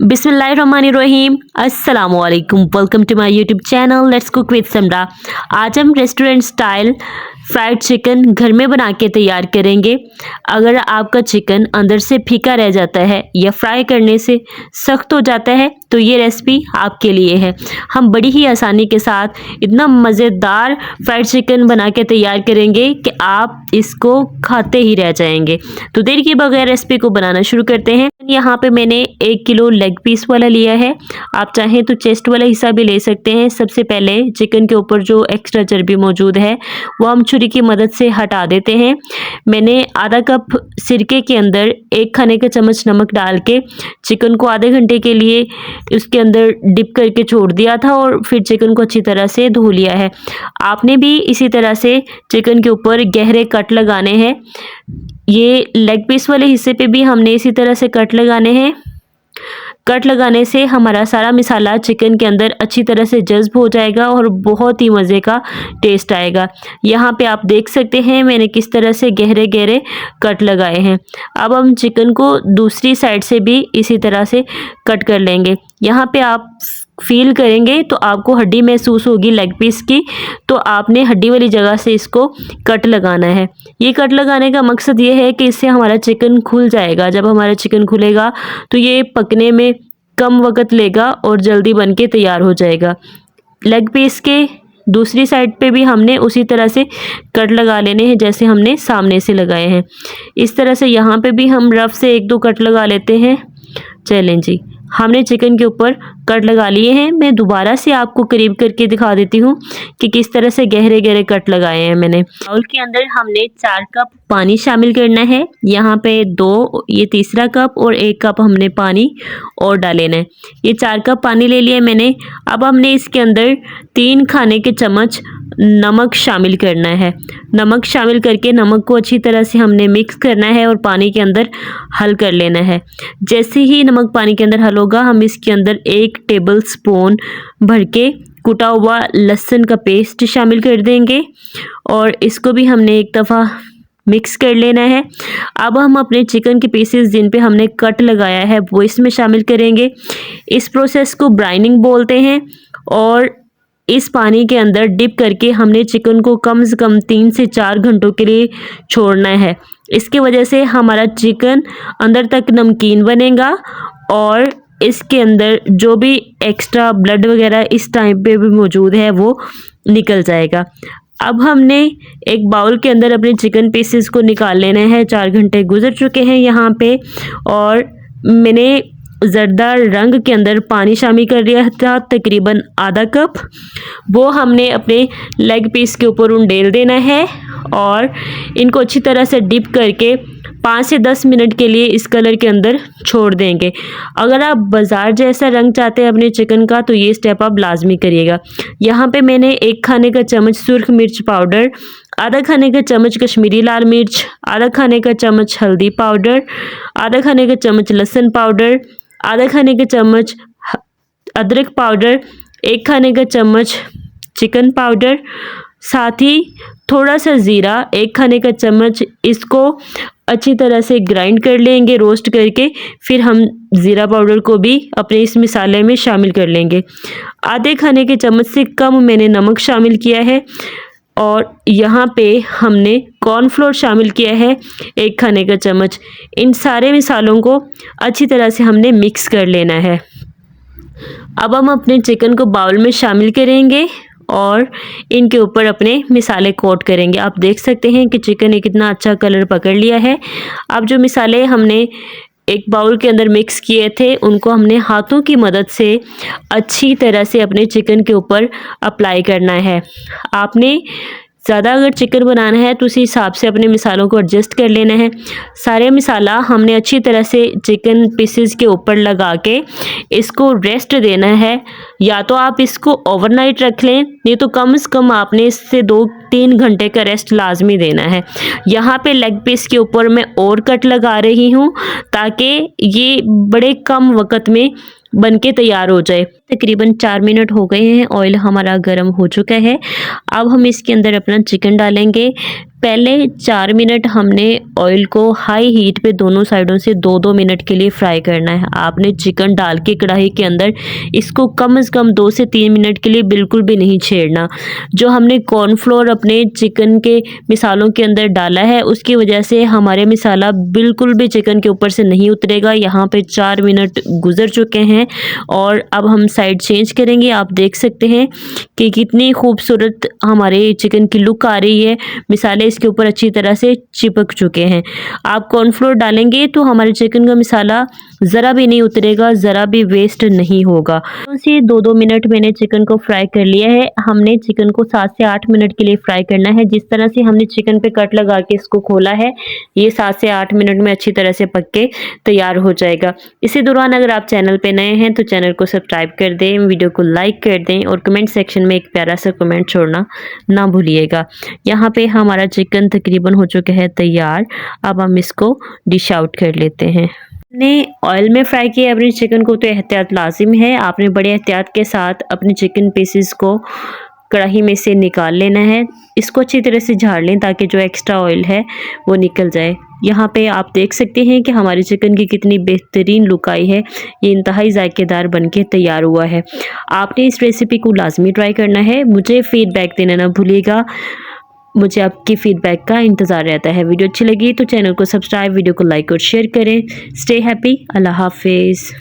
बिस्मिल्लाहिर्रहमानिर्रहीम अस्सलाम वालेकुम। Welcome to my YouTube channel let's cook with Samra. आज हम रेस्टोरेंट स्टाइल फ्राइड चिकन घर में बना के तैयार करेंगे। अगर आपका चिकन अंदर से फीका रह जाता है या फ्राई करने से सख्त हो जाता है तो ये रेसिपी आपके लिए है। हम बड़ी ही आसानी के साथ इतना मज़ेदार फ्राइड चिकन बना के तैयार करेंगे कि आप इसको खाते ही रह जाएंगे। तो देर किए बगैर रेसिपी को बनाना शुरू करते हैं। यहाँ पे मैंने 1 किलो लेग पीस वाला लिया है। आप चाहें तो चेस्ट वाला हिस्सा भी ले सकते हैं। सबसे पहले चिकन के ऊपर जो एक्स्ट्रा चर्बी मौजूद है वो हम छुरी की मदद से हटा देते हैं। मैंने आधा कप सिरके के अंदर 1 खाने का चम्मच नमक डाल के चिकन को आधे घंटे के लिए उसके अंदर डिप करके छोड़ दिया था और फिर चिकन को अच्छी तरह से धो लिया है। आपने भी इसी तरह से चिकन के ऊपर गहरे कट लगाने हैं। ये लेग पीस वाले हिस्से पे भी हमने इसी तरह से कट लगाने हैं। कट लगाने से हमारा सारा मसाला चिकन के अंदर अच्छी तरह से जज्ब हो जाएगा और बहुत ही मज़े का टेस्ट आएगा। यहाँ पे आप देख सकते हैं मैंने किस तरह से गहरे गहरे कट लगाए हैं। अब हम चिकन को दूसरी साइड से भी इसी तरह से कट कर लेंगे। यहाँ पे आप फील करेंगे तो आपको हड्डी महसूस होगी लेग पीस की, तो आपने हड्डी वाली जगह से इसको कट लगाना है। ये कट लगाने का मकसद ये है कि इससे हमारा चिकन खुल जाएगा। जब हमारा चिकन खुलेगा तो ये पकने में कम वक्त लेगा और जल्दी बन के तैयार हो जाएगा। लेग पीस के दूसरी साइड पे भी हमने उसी तरह से कट लगा लेने हैं जैसे हमने सामने से लगाए हैं। इस तरह से यहाँ पे भी हम रफ से 1-2 कट लगा लेते हैं। चलें जी, हमने चिकन के ऊपर कट लगा लिए हैं। मैं दोबारा से आपको करीब करके दिखा देती हूँ कि किस तरह से गहरे गहरे कट लगाए हैं मैंने। बाउल के अंदर हमने 4 कप पानी शामिल करना है। यहाँ पे 2, ये तीसरा कप और 1 कप हमने पानी और डालेना है। ये 4 कप पानी ले लिया मैंने। अब हमने इसके अंदर 3 खाने के चम्मच नमक शामिल करना है। नमक शामिल करके नमक को अच्छी तरह से हमने मिक्स करना है और पानी के अंदर हल कर लेना है। जैसे ही नमक पानी के अंदर हल होगा हम इसके अंदर 1 टेबल स्पून भर के कुटा हुआ लहसुन का पेस्ट शामिल कर देंगे और इसको भी हमने एक दफ़ा मिक्स कर लेना है। अब हम अपने चिकन के पीसेस जिन पे हमने कट लगाया है वो इसमें शामिल करेंगे। इस प्रोसेस को ब्राइनिंग बोलते हैं और इस पानी के अंदर डिप करके हमने चिकन को कम से कम 3 से 4 घंटों के लिए छोड़ना है। इसके वजह से हमारा चिकन अंदर तक नमकीन बनेगा और इसके अंदर जो भी एक्स्ट्रा ब्लड वगैरह इस टाइम पे भी मौजूद है वो निकल जाएगा। अब हमने एक बाउल के अंदर अपने चिकन पीसेस को निकाल लेना है। 4 घंटे गुजर चुके हैं यहाँ पे और मैंने ज़रदा रंग के अंदर पानी शामिल कर दिया था तकरीबन आधा कप। वो हमने अपने लेग पीस के ऊपर उंडेल देना है और इनको अच्छी तरह से डिप करके 5 से 10 मिनट के लिए इस कलर के अंदर छोड़ देंगे। अगर आप बाज़ार जैसा रंग चाहते हैं अपने चिकन का तो ये स्टेप आप लाजमी करिएगा। यहाँ पे मैंने 1 खाने का चम्मच सुर्ख मिर्च पाउडर, आधा खाने का चम्मच कश्मीरी लाल मिर्च, आधा खाने का चम्मच हल्दी पाउडर, आधा खाने का चम्मच लहसुन पाउडर, आधा खाने का चम्मच अदरक पाउडर, 1 खाने का चम्मच चिकन पाउडर, साथ ही थोड़ा सा ज़ीरा 1 खाने का चम्मच, इसको अच्छी तरह से ग्राइंड कर लेंगे रोस्ट करके। फिर हम ज़ीरा पाउडर को भी अपने इस मसाले में शामिल कर लेंगे। आधे खाने के चम्मच से कम मैंने नमक शामिल किया है और यहाँ पे हमने कॉर्नफ्लोर शामिल किया है 1 खाने का चम्मच। इन सारे मसालों को अच्छी तरह से हमने मिक्स कर लेना है। अब हम अपने चिकन को बाउल में शामिल करेंगे और इनके ऊपर अपने मसाले कोट करेंगे। आप देख सकते हैं कि चिकन ने कितना अच्छा कलर पकड़ लिया है। अब जो मसाले हमने एक बाउल के अंदर मिक्स किए थे उनको हमने हाथों की मदद से अच्छी तरह से अपने चिकन के ऊपर अप्लाई करना है। आपने ज़्यादा अगर चिकन बनाना है तो उसी हिसाब से अपने मसालों को एडजस्ट कर लेना है। सारे मसाला हमने अच्छी तरह से चिकन पीसेस के ऊपर लगा के इसको रेस्ट देना है। या तो आप इसको ओवरनाइट रख लें, नहीं तो कम से कम आपने इससे 2-3 घंटे का रेस्ट लाजमी देना है। यहाँ पे लेग पीस के ऊपर मैं और कट लगा रही हूँ ताकि ये बड़े कम वक्त में बन के तैयार हो जाए। तकरीबन 4 मिनट हो गए हैं। ऑयल हमारा गर्म हो चुका है। अब हम इसके अंदर अपना चिकन डालेंगे। पहले 4 मिनट हमने ऑयल को हाई हीट पे दोनों साइडों से 2-2 मिनट के लिए फ्राई करना है। आपने चिकन डाल के कढ़ाई के अंदर इसको कम से कम 2 से 3 मिनट के लिए बिल्कुल भी नहीं छेड़ना। जो हमने कॉर्नफ्लोर अपने चिकन के मिसालों के अंदर डाला है उसकी वजह से हमारे मिसाला बिल्कुल भी चिकन के ऊपर से नहीं उतरेगा। यहाँ पे 4 मिनट गुजर चुके हैं और अब हम साइड चेंज करेंगे। आप देख सकते हैं कि कितनी खूबसूरत हमारे चिकन की लुक आ रही है। मिसाले इसके ऊपर अच्छी तरह से चिपक चुके हैं। आप कॉर्नफ्लोर डालेंगे तो हमारे चिकन का मिसाला ज़रा भी नहीं उतरेगा, ज़रा भी वेस्ट नहीं होगा। तो से 2-2 मिनट मैंने चिकन को फ्राई कर लिया है। हमने चिकन को 7 से 8 मिनट के लिए फ्राई करना है। जिस तरह से हमने चिकन पे कट लगा के इसको खोला है, ये 7 से 8 मिनट में अच्छी तरह से पक के तैयार हो जाएगा। इसी दौरान अगर आप चैनल पे नए हैं तो चैनल को सब्सक्राइब कर दें, वीडियो को लाइक कर दें और कमेंट सेक्शन में एक प्यारा सा कमेंट छोड़ना ना भूलिएगा। यहाँ पे हमारा चिकन तकरीबन हो चुका है तैयार। अब हम इसको डिश आउट कर लेते हैं। आपने ऑयल में फ्राई किया अपने चिकन को तो एहतियात लाजिम है। आपने बड़े एहतियात के साथ अपने चिकन पीसेस को कढ़ाई में से निकाल लेना है। इसको अच्छी तरह से झाड़ लें ताकि जो एक्स्ट्रा ऑयल है वो निकल जाए। यहाँ पे आप देख सकते हैं कि हमारी चिकन की कितनी बेहतरीन लुक आई है। ये इंतहाई जायकेदार बनके तैयार हुआ है। आपने इस रेसिपी को लाजमी ट्राई करना है। मुझे फीडबैक देना ना भूलिएगा। मुझे आपकी फीडबैक का इंतज़ार रहता है। वीडियो अच्छी लगी तो चैनल को सब्सक्राइब, वीडियो को लाइक और शेयर करें। Stay happy. अल्लाह हाफिज़।